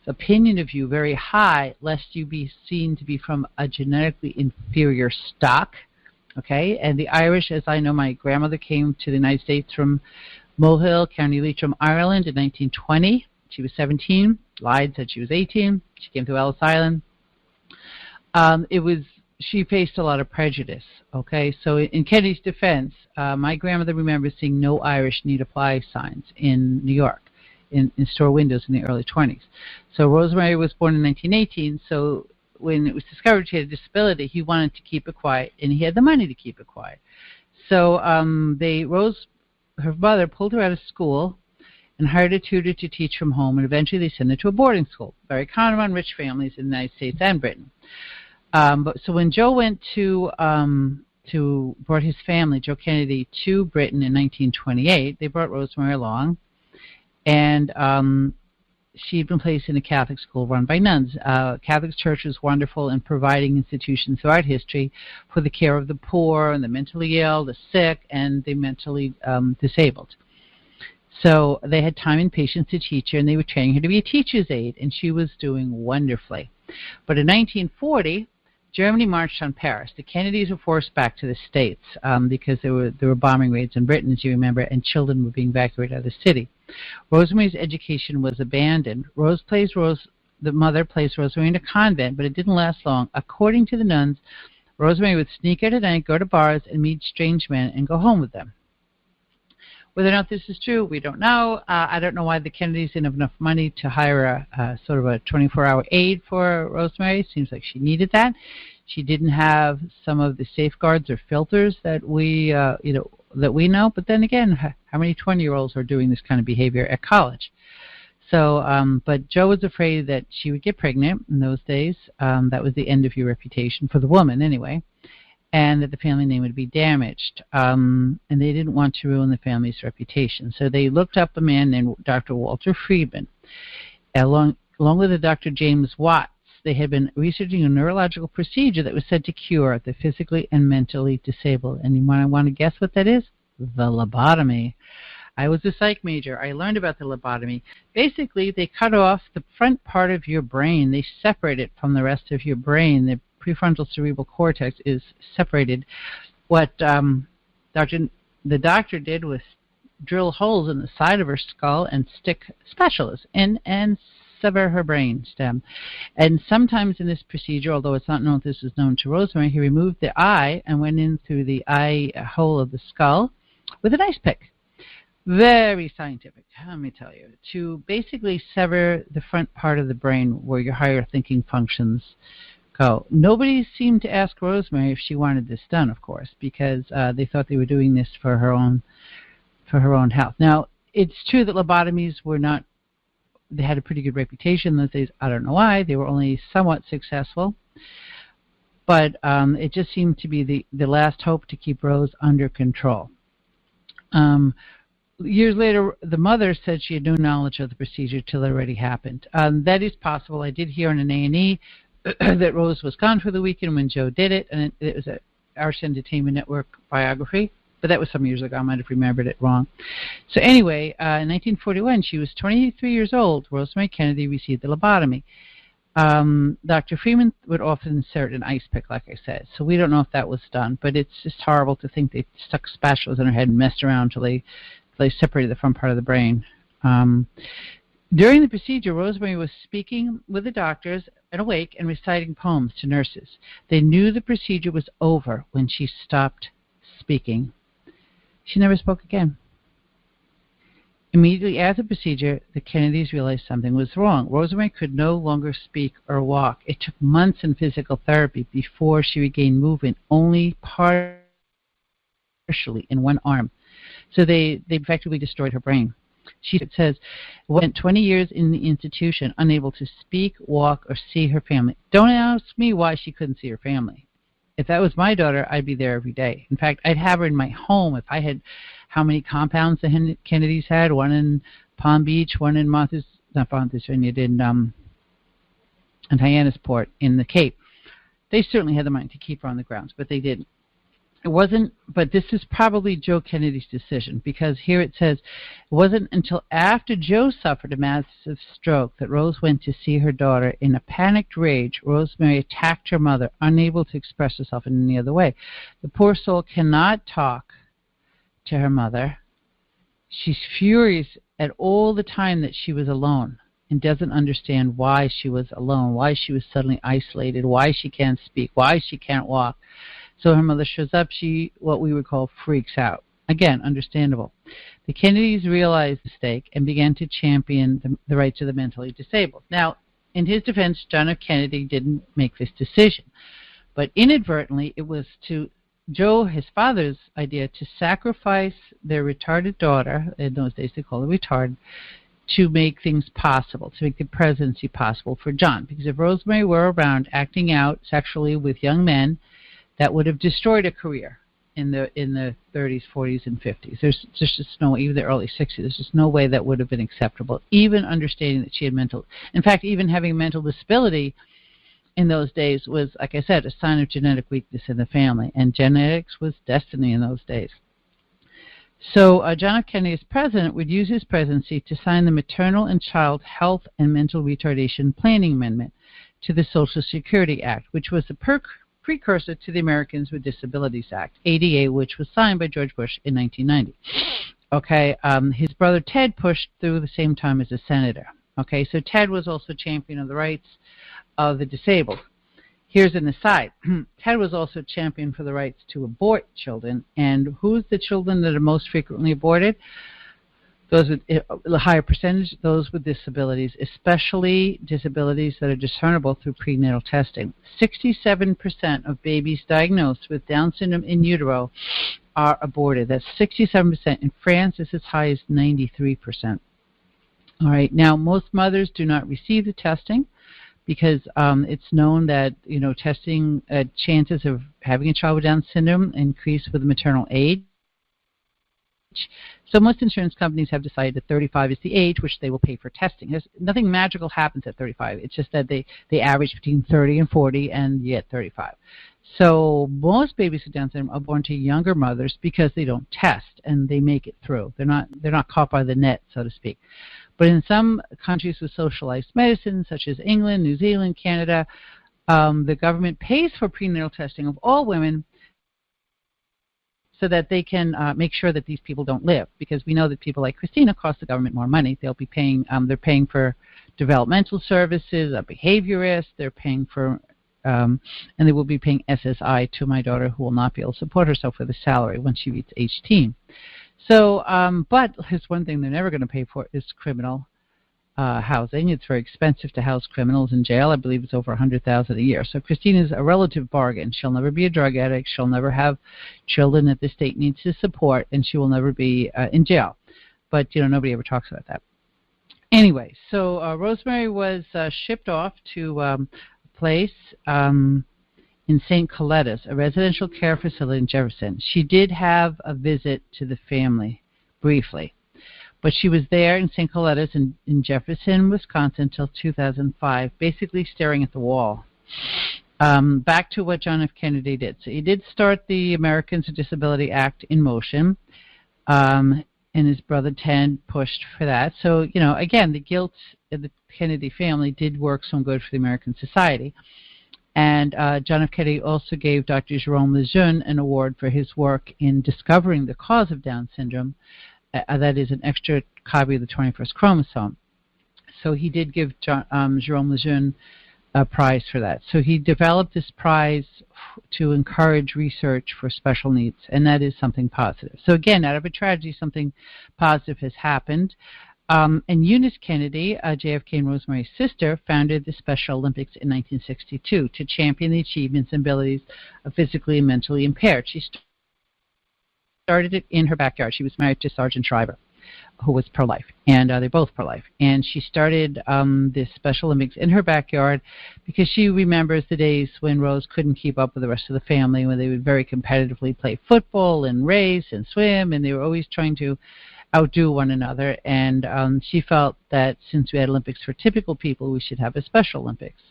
opinion of you very high, lest you be seen to be from a genetically inferior stock, okay? And the Irish, as I know, my grandmother came to the United States from Mohill, County Leitrim, Ireland in 1920. She was 17, lied, said she was 18. She came to Ellis Island. She faced a lot of prejudice, okay? So in Kennedy's defense, my grandmother remembers seeing no Irish need apply signs in New York, in store windows in the early 20s. So Rosemary was born in 1918, so when it was discovered she had a disability, he wanted to keep it quiet, and he had the money to keep it quiet. So her mother pulled her out of school and hired a tutor to teach from home, and eventually they sent her to a boarding school, very common among rich families in the United States and Britain. So when Joe went brought his family, Joe Kennedy, to Britain in 1928, they brought Rosemary along, and she had been placed in a Catholic school run by nuns. Catholic Church was wonderful in providing institutions throughout history for the care of the poor and the mentally ill, the sick, and the mentally disabled. So they had time and patience to teach her, and they were training her to be a teacher's aide, and she was doing wonderfully. But in 1940, Germany marched on Paris. The Kennedys were forced back to the States because there were bombing raids in Britain, as you remember, and children were being evacuated out of the city. Rosemary's education was abandoned. The mother placed Rosemary in a convent, but it didn't last long. According to the nuns, Rosemary would sneak out at night, go to bars, and meet strange men and go home with them. Whether or not this is true, we don't know. I don't know why the Kennedys didn't have enough money to hire a sort of a 24-hour aide for Rosemary. Seems like she needed that. She didn't have some of the safeguards or filters that we know. But then again, how many 20-year-olds are doing this kind of behavior at college? So, but Joe was afraid that she would get pregnant in those days. That was the end of your reputation for the woman, anyway, and that the family name would be damaged. And they didn't want to ruin the family's reputation. So they looked up a man named Dr. Walter Friedman. Along with Dr. James Watts, they had been researching a neurological procedure that was said to cure the physically and mentally disabled. And you want to guess what that is? The lobotomy. I was a psych major. I learned about the lobotomy. Basically, they cut off the front part of your brain. They separate it from the rest of your brain. The prefrontal cerebral cortex is separated. What the doctor did was drill holes in the side of her skull and stick spatulas in and sever her brain stem. And sometimes in this procedure, although it's not known if this is known to Rosemary, he removed the eye and went in through the eye hole of the skull with an ice pick. Very scientific, let me tell you, to basically sever the front part of the brain where your higher thinking functions go. Nobody seemed to ask Rosemary if she wanted this done, of course, because they thought they were doing this for her own health. Now, it's true that lobotomies were not, they had a pretty good reputation in those days. I don't know why. They were only somewhat successful. But it just seemed to be the last hope to keep Rose under control. Years later, the mother said she had no knowledge of the procedure till it already happened. That is possible. I did hear on an A&E that Rose was gone for the weekend when Joe did it, and it was a Arts Entertainment Network biography. But that was some years ago. I might have remembered it wrong. So anyway, in 1941, she was 23 years old. Rosemary Kennedy received the lobotomy. Dr. Freeman would often insert an ice pick, like I said. So we don't know if that was done, but it's just horrible to think they stuck spatulas in her head and messed around until they separated the front part of the brain. During the procedure, Rosemary was speaking with the doctors and awake and reciting poems to nurses. They knew the procedure was over when she stopped speaking. She never spoke again. Immediately after the procedure, the Kennedys realized something was wrong. Rosemary could no longer speak or walk. It took months in physical therapy before she regained movement, only partially in one arm. So they effectively destroyed her brain. She says, went 20 years in the institution, unable to speak, walk, or see her family. Don't ask me why she couldn't see her family. If that was my daughter, I'd be there every day. In fact, I'd have her in my home if I had how many compounds the Kennedys had, one in Palm Beach, one in in Hyannisport in the Cape. They certainly had the money to keep her on the grounds, but they didn't. It wasn't, but this is probably Joe Kennedy's decision, because here it says, it wasn't until after Joe suffered a massive stroke that Rose went to see her daughter. In a panicked rage, Rosemary attacked her mother, unable to express herself in any other way. The poor soul cannot talk to her mother. She's furious at all the time that she was alone and doesn't understand why she was alone, why she was suddenly isolated, why she can't speak, why she can't walk. So her mother shows up, she, what we would call, freaks out. Again, understandable. The Kennedys realized the mistake and began to champion the rights of the mentally disabled. Now, in his defense, John F. Kennedy didn't make this decision. But inadvertently, it was to Joe, his father's idea, to sacrifice their retarded daughter, in those days they called her retarded, to make things possible, to make the presidency possible for John. Because if Rosemary were around acting out sexually with young men, that would have destroyed a career in the 30s, 40s, and 50s. There's just no, even the early 60s, there's just no way that would have been acceptable, even understanding that she had in fact, even having mental disability in those days was, like I said, a sign of genetic weakness in the family, and genetics was destiny in those days. So John F. Kennedy, as president, would use his presidency to sign the Maternal and Child Health and Mental Retardation Planning Amendment to the Social Security Act, which was the precursor to the Americans with Disabilities Act, ADA, which was signed by George Bush in 1990. Okay, his brother Ted pushed through the same time as a senator. Okay, so Ted was also champion of the rights of the disabled. Here's an aside. Ted was also champion for the rights to abort children. And who's the children that are most frequently aborted? Those with a higher percentage, those with disabilities, especially disabilities that are discernible through prenatal testing. 67% of babies diagnosed with Down syndrome in utero are aborted. That's 67%. In France, it's as high as 93%. All right. Now, most mothers do not receive the testing because it's known that, testing chances of having a child with Down syndrome increase with maternal age. So most insurance companies have decided that 35 is the age which they will pay for testing. Nothing magical happens at 35. It's just that they average between 30 and 40, and you get 35. So most babies with Down syndrome are born to younger mothers because they don't test and they make it through. They're not caught by the net, so to speak. But in some countries with socialized medicine, such as England, New Zealand, Canada, the government pays for prenatal testing of all women so that they can make sure that these people don't live. Because we know that people like Christina cost the government more money. They'll be paying. They're paying for developmental services, a behaviorist. They're paying for, and they will be paying SSI to my daughter, who will not be able to support herself with a salary when she reaches 18. So, but there's one thing they're never going to pay for is criminal housing. It's very expensive to house criminals in jail. I believe it's over $100,000 a year. So Christina's a relative bargain. She'll never be a drug addict. She'll never have children that the state needs to support, and she will never be in jail. But nobody ever talks about that. Anyway, so Rosemary was shipped off to a place in St. Coletta's, a residential care facility in Jefferson. She did have a visit to the family briefly, but she was there in St. Coletta's in Jefferson, Wisconsin, until 2005, basically staring at the wall. Back to what John F. Kennedy did. So he did start the Americans with Disability Act in motion, and his brother Ted pushed for that. So, again, the guilt of the Kennedy family did work some good for the American society. And John F. Kennedy also gave Dr. Jerome Lejeune an award for his work in discovering the cause of Down syndrome. That is an extra copy of the 21st chromosome. So he did give Jerome Lejeune a prize for that. So he developed this prize to encourage research for special needs, and that is something positive. So again, out of a tragedy, something positive has happened. And Eunice Kennedy, JFK and Rosemary's sister, founded the Special Olympics in 1962 to champion the achievements and abilities of physically and mentally impaired. She started it in her backyard. She was married to Sergeant Shriver, who was pro-life, and they're both pro-life. And she started this Special Olympics in her backyard because she remembers the days when Rose couldn't keep up with the rest of the family, when they would very competitively play football and race and swim, and they were always trying to outdo one another. And she felt that since we had Olympics for typical people, we should have a Special Olympics.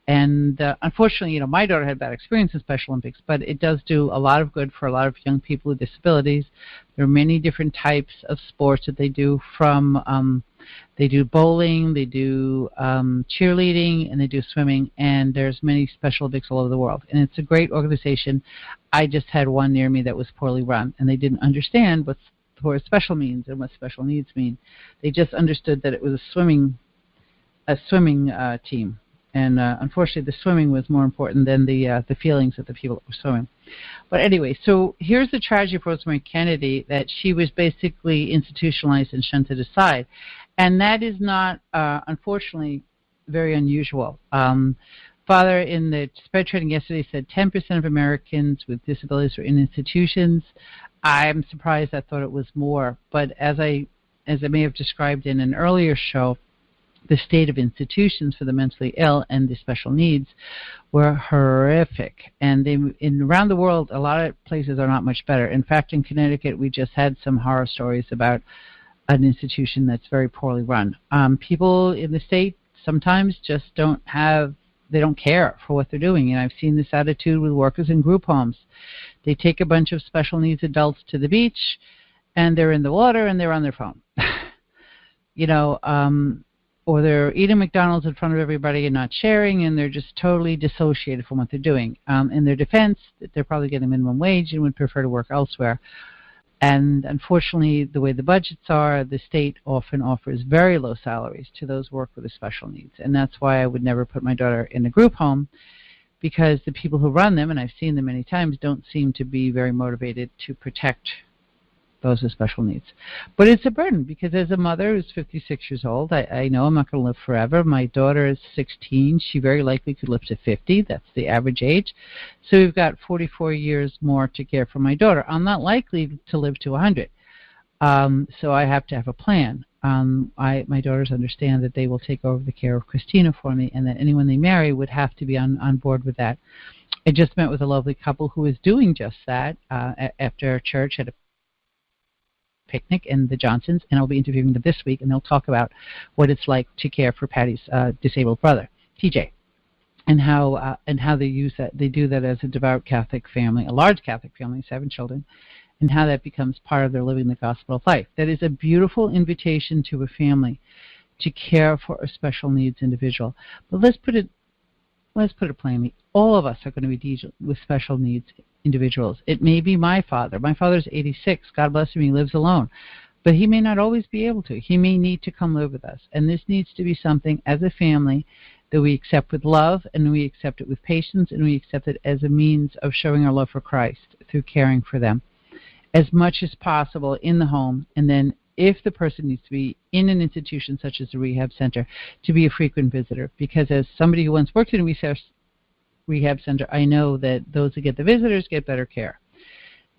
And unfortunately, my daughter had bad experience in Special Olympics, but it does do a lot of good for a lot of young people with disabilities. There are many different types of sports that they do. They do bowling, they do cheerleading, and they do swimming. And there's many Special Olympics all over the world. And it's a great organization. I just had one near me that was poorly run, and they didn't understand what special means and what special needs mean. They just understood that it was a swimming team. And unfortunately, the swimming was more important than the feelings of the people that were swimming. But anyway, so here's the tragedy of Rosemary Kennedy, that she was basically institutionalized and shunted aside. And that is not, unfortunately, very unusual. Father in the SPRED training yesterday said 10% of Americans with disabilities are in institutions. I'm surprised. I thought it was more. But as I may have described in an earlier show, the state of institutions for the mentally ill and the special needs were horrific. And around the world, a lot of places are not much better. In fact, in Connecticut, we just had some horror stories about an institution that's very poorly run. People in the state sometimes just don't care for what they're doing. And I've seen this attitude with workers in group homes. They take a bunch of special needs adults to the beach, and they're in the water, and they're on their phone. Or they're eating McDonald's in front of everybody and not sharing, and they're just totally dissociated from what they're doing. In their defense, they're probably getting minimum wage and would prefer to work elsewhere. And unfortunately, the way the budgets are, the state often offers very low salaries to those who work with the special needs. And that's why I would never put my daughter in a group home, because the people who run them, and I've seen them many times, don't seem to be very motivated to protect those with special needs. But it's a burden, because as a mother who's 56 years old, I know I'm not going to live forever. My daughter is 16. She very likely could live to 50. That's the average age. So we've got 44 years more to care for my daughter. I'm not likely to live to 100. So I have to have a plan. My daughters understand that they will take over the care of Christina for me, and that anyone they marry would have to be on board with that. I just met with a lovely couple who is doing just that after church at a picnic in the Johnsons, and I'll be interviewing them this week, and they'll talk about what it's like to care for Patty's disabled brother, TJ. and how they use that. They do that as a devout Catholic family, a large Catholic family, 7 children, and how that becomes part of their living the gospel of life. That is a beautiful invitation to a family to care for a special needs individual. But let's put it plainly. All of us are going to be dealing with special needs individuals. It may be my father. My father's 86. God bless him. He lives alone. But he may not always be able to. He may need to come live with us. And this needs to be something as a family that we accept with love, and we accept it with patience, and we accept it as a means of showing our love for Christ through caring for them as much as possible in the home, and then if the person needs to be in an institution such as a rehab center, to be a frequent visitor. Because as somebody who once worked in a rehab center, I know that those who get the visitors get better care.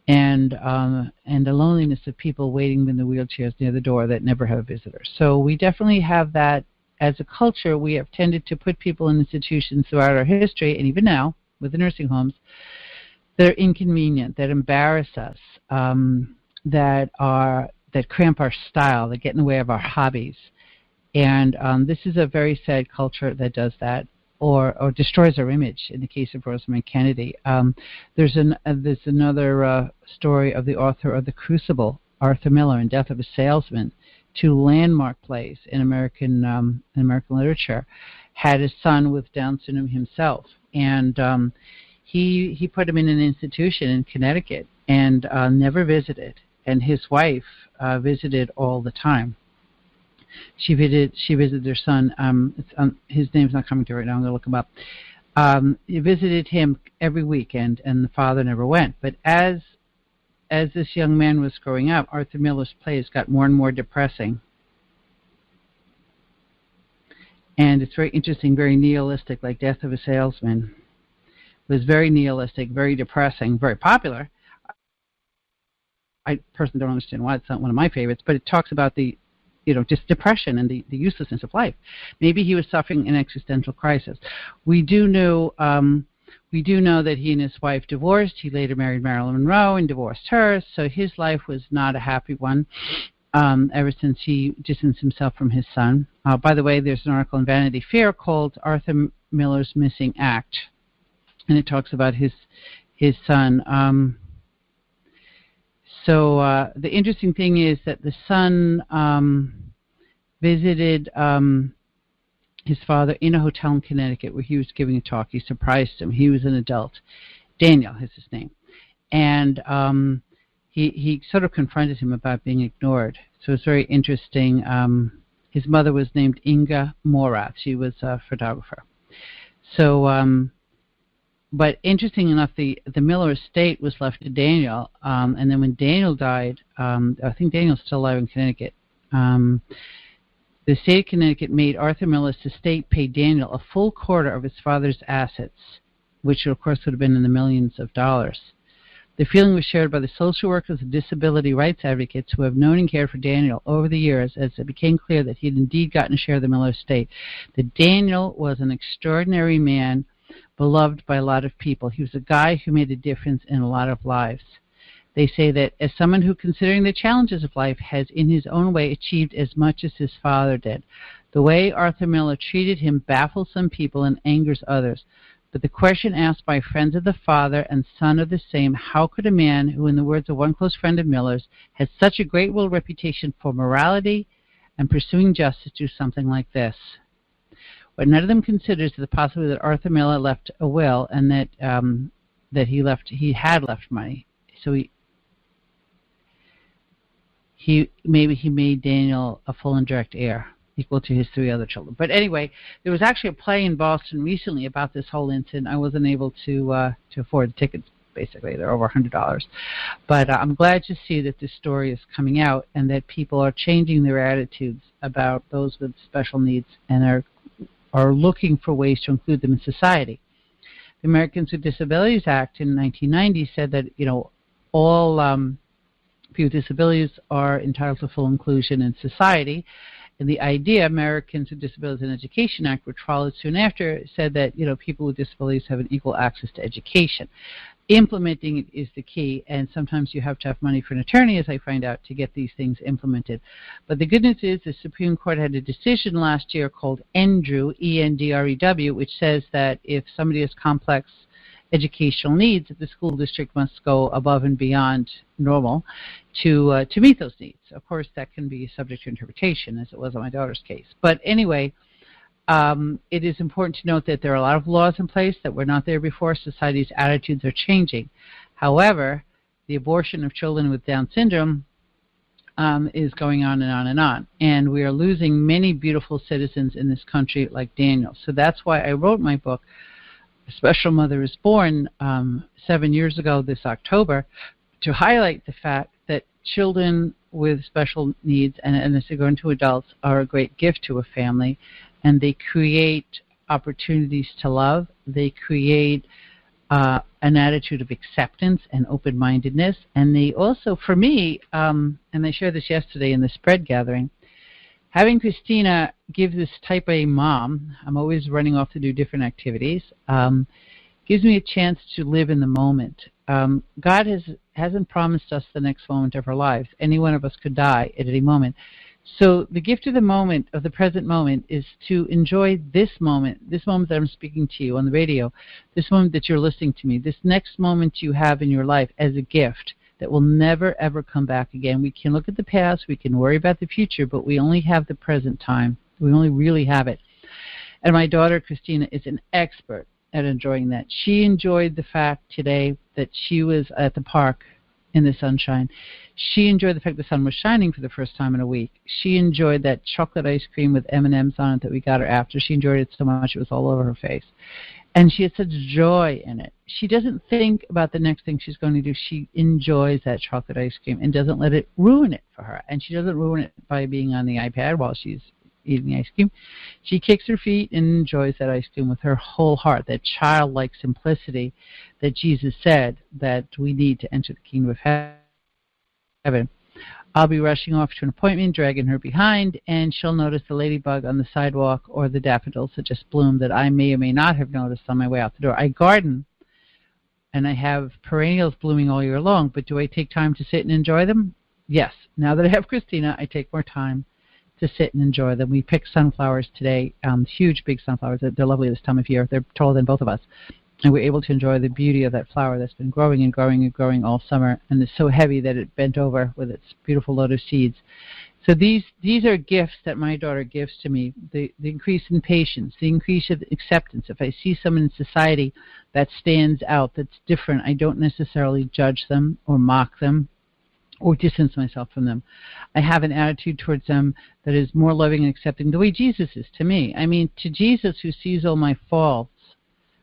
And the loneliness of people waiting in the wheelchairs near the door that never have visitors. So we definitely have that. As a culture, we have tended to put people in institutions throughout our history, and even now with the nursing homes, that are inconvenient, that embarrass us, that cramp our style, that get in the way of our hobbies. And this is a very sad culture that does that, or destroys our image. In the case of Rosamund Kennedy, there's another story of the author of The Crucible, Arthur Miller, and Death of a Salesman, 2 landmark plays in American literature. Had a son with Down syndrome himself, and he put him in an institution in Connecticut and never visited. And his wife visited all the time. She visited their son. His name's not coming to me right now. I'm going to look him up. He visited him every weekend, and the father never went. But as this young man was growing up, Arthur Miller's plays got more and more depressing. And it's very interesting, very nihilistic, like Death of a Salesman. It was very nihilistic, very depressing, very popular. I personally don't understand why it's not one of my favorites, but it talks about the, just depression and the uselessness of life. Maybe he was suffering an existential crisis. We do know that he and his wife divorced. He later married Marilyn Monroe and divorced her, so his life was not a happy one ever since he distanced himself from his son. By the way, there's an article in Vanity Fair called Arthur Miller's Missing Act, and it talks about his son. So the interesting thing is that the son visited his father in a hotel in Connecticut where he was giving a talk. He surprised him. He was an adult. Daniel is his name. And he sort of confronted him about being ignored. So it's very interesting. His mother was named Inga Morath. She was a photographer. So, but interesting enough, the Miller estate was left to Daniel. And then when Daniel died, I think Daniel's still alive in Connecticut, the state of Connecticut made Arthur Miller's estate pay Daniel a full quarter of his father's assets, which of course would have been in the millions of dollars. The feeling was shared by the social workers and disability rights advocates who have known and cared for Daniel over the years, as it became clear that he had indeed gotten a share of the Miller estate. That Daniel was an extraordinary man, beloved by a lot of people. He was a guy who made a difference in a lot of lives. They say that as someone who, considering the challenges of life, has in his own way achieved as much as his father did. The way Arthur Miller treated him baffles some people and angers others. But the question asked by friends of the father and son of the same, how could a man who, in the words of one close friend of Miller's, has such a great reputation for morality and pursuing justice, do something like this? What none of them considers is the possibility that Arthur Miller left a will and that he had left money. So he made Daniel a full and direct heir, equal to his 3 other children. But anyway, there was actually a play in Boston recently about this whole incident. I wasn't able to afford the tickets, basically. They're over $100. But I'm glad to see that this story is coming out and that people are changing their attitudes about those with special needs and are looking for ways to include them in society. The Americans with Disabilities Act in 1990 said that, all people with disabilities are entitled to full inclusion in society, And the idea, Americans with Disabilities and Education Act, which followed soon after, said that people with disabilities have an equal access to education. Implementing it is the key, and sometimes you have to have money for an attorney, as I find out, to get these things implemented. But the good news is the Supreme Court had a decision last year called ENDREW, E-N-D-R-E-W, which says that if somebody has complex educational needs, that the school district must go above and beyond normal to meet those needs. Of course, that can be subject to interpretation, as it was on my daughter's case. But anyway, it is important to note that there are a lot of laws in place that were not there before. Society's attitudes are changing. However, the abortion of children with Down syndrome is going on and on and on. And we are losing many beautiful citizens in this country like Daniel. So that's why I wrote my book, A Special Mother is Born, 7 years ago this October, to highlight the fact that children with special needs, and as they go into adults, are a great gift to a family. And they create opportunities to love. They create an attitude of acceptance and open-mindedness. And they also, for me, and I shared this yesterday in the SPRED gathering, having Christina give this type A mom, I'm always running off to do different activities, gives me a chance to live in the moment. God hasn't promised us the next moment of our lives. Any one of us could die at any moment. So the gift of the moment, of the present moment, is to enjoy this moment that I'm speaking to you on the radio, this moment that you're listening to me, this next moment you have in your life as a gift that will never, ever come back again. We can look at the past, we can worry about the future, but we only have the present time. We only really have it. And my daughter, Christina, is an expert at enjoying that. She enjoyed the fact today that she was at the park in the sunshine. She enjoyed the fact the sun was shining for the first time in a week. She enjoyed that chocolate ice cream with M&Ms on it that we got her after. She enjoyed it so much it was all over her face. And she had such joy in it. She doesn't think about the next thing she's going to do. She enjoys that chocolate ice cream and doesn't let it ruin it for her. And she doesn't ruin it by being on the iPad while she's eating the ice cream. She kicks her feet and enjoys that ice cream with her whole heart, that childlike simplicity that Jesus said that we need to enter the kingdom of heaven. I'll be rushing off to an appointment, dragging her behind, and she'll notice the ladybug on the sidewalk or the daffodils that just bloomed that I may or may not have noticed on my way out the door. I garden, and I have perennials blooming all year long, but do I take time to sit and enjoy them? Yes. Now that I have Christina, I take more time to sit and enjoy them. We picked sunflowers today, huge big sunflowers. They're lovely this time of year. They're taller than both of us. And we're able to enjoy the beauty of that flower that's been growing and growing and growing all summer, and it's so heavy that it bent over with its beautiful load of seeds. So these are gifts that my daughter gives to me, the increase in patience, the increase of acceptance. If I see someone in society that stands out, that's different, I don't necessarily judge them or mock them or distance myself from them. I have an attitude towards them that is more loving and accepting, the way Jesus is to me. I mean, to Jesus, who sees all my faults,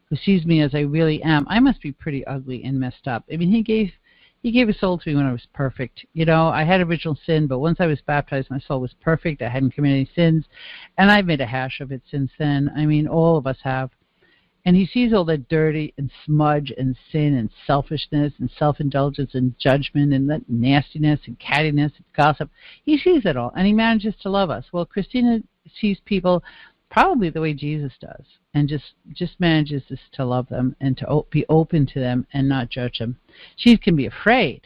who sees me as I really am, I must be pretty ugly and messed up. I mean, he gave his soul to me when I was perfect. You know, I had original sin, but once I was baptized, my soul was perfect. I hadn't committed any sins, and I've made a hash of it since then. I mean, all of us have. And he sees all that dirty and smudge and sin and selfishness and self-indulgence and judgment and that nastiness and cattiness and gossip. He sees it all, and he manages to love us. Well, Christina sees people probably the way Jesus does, and just manages to love them and to be open to them and not judge them. She can be afraid,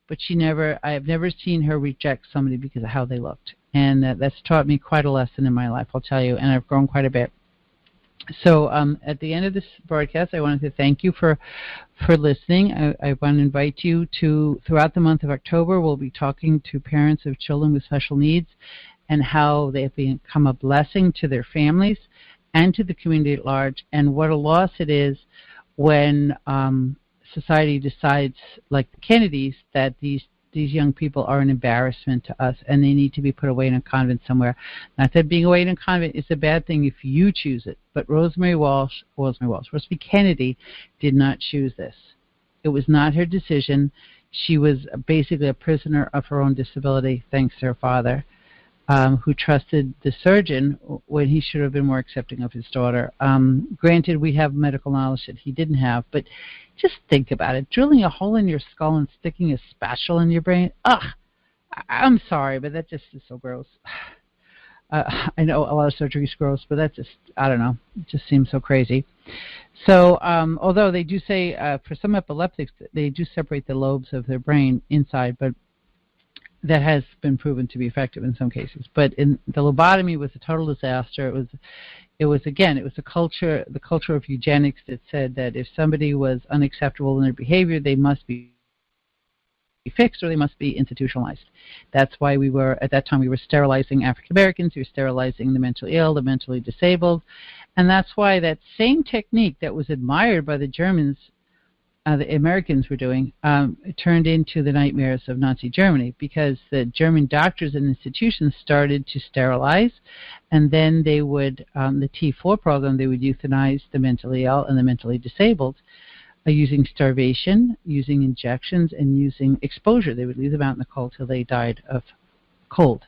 but I have never seen her reject somebody because of how they looked. And that's taught me quite a lesson in my life, I'll tell you, and I've grown quite a bit. So at the end of this broadcast, I wanted to thank you for listening. I want to invite you to, throughout the month of October, we'll be talking to parents of children with special needs and how they have become a blessing to their families and to the community at large, and what a loss it is when society decides, like the Kennedys, that these young people are an embarrassment to us and they need to be put away in a convent somewhere. Not that being away in a convent is a bad thing if you choose it, but Rosemary Kennedy did not choose this. It was not her decision. She was basically a prisoner of her own disability, thanks to her father, who trusted the surgeon when he should have been more accepting of his daughter. Granted, we have medical knowledge that he didn't have, but just think about it. Drilling a hole in your skull and sticking a spatula in your brain, I'm sorry, but that just is so gross. I know a lot of surgery is gross, but that's just, I don't know, it just seems so crazy. So although they do say for some epileptics, they do separate the lobes of their brain inside, but that has been proven to be effective in some cases. But in the lobotomy was a total disaster. It was the culture of eugenics that said that if somebody was unacceptable in their behavior, they must be fixed or they must be institutionalized. That's why at that time we were sterilizing African Americans, we were sterilizing the mentally ill, the mentally disabled, and that's why that same technique that was admired by the Germans, the Americans were doing, turned into the nightmares of Nazi Germany, because the German doctors and institutions started to sterilize, and then they would, the T4 program, they would euthanize the mentally ill and the mentally disabled using starvation, using injections, and using exposure. They would leave them out in the cold till they died of cold.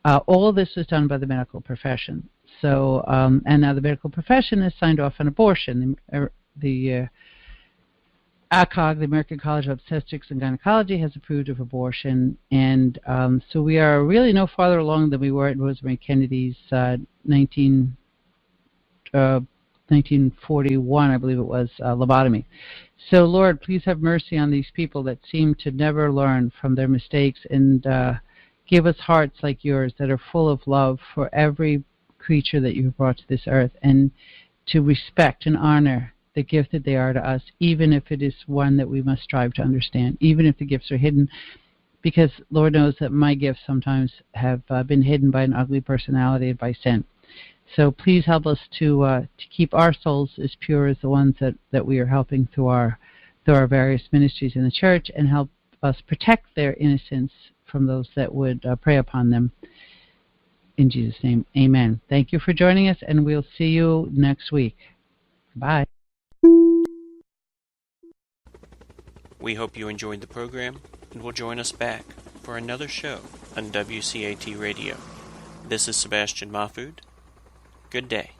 All of this was done by the medical profession. So, and now the medical profession has signed off on abortion. The ACOG, the American College of Obstetrics and Gynecology, has approved of abortion, and so we are really no farther along than we were at Rosemary Kennedy's 1941, I believe it was, lobotomy. So, Lord, please have mercy on these people that seem to never learn from their mistakes, and give us hearts like yours that are full of love for every creature that you have brought to this earth, and to respect and honor the gift that they are to us, even if it is one that we must strive to understand, even if the gifts are hidden, because Lord knows that my gifts sometimes have been hidden by an ugly personality and by sin. So please help us to keep our souls as pure as the ones that we are helping through our various ministries in the church, and help us protect their innocence from those that would prey upon them. In Jesus' name, amen. Thank you for joining us, and we'll see you next week. Bye. We hope you enjoyed the program and will join us back for another show on WCAT Radio. This is Sebastian Mahfood. Good day.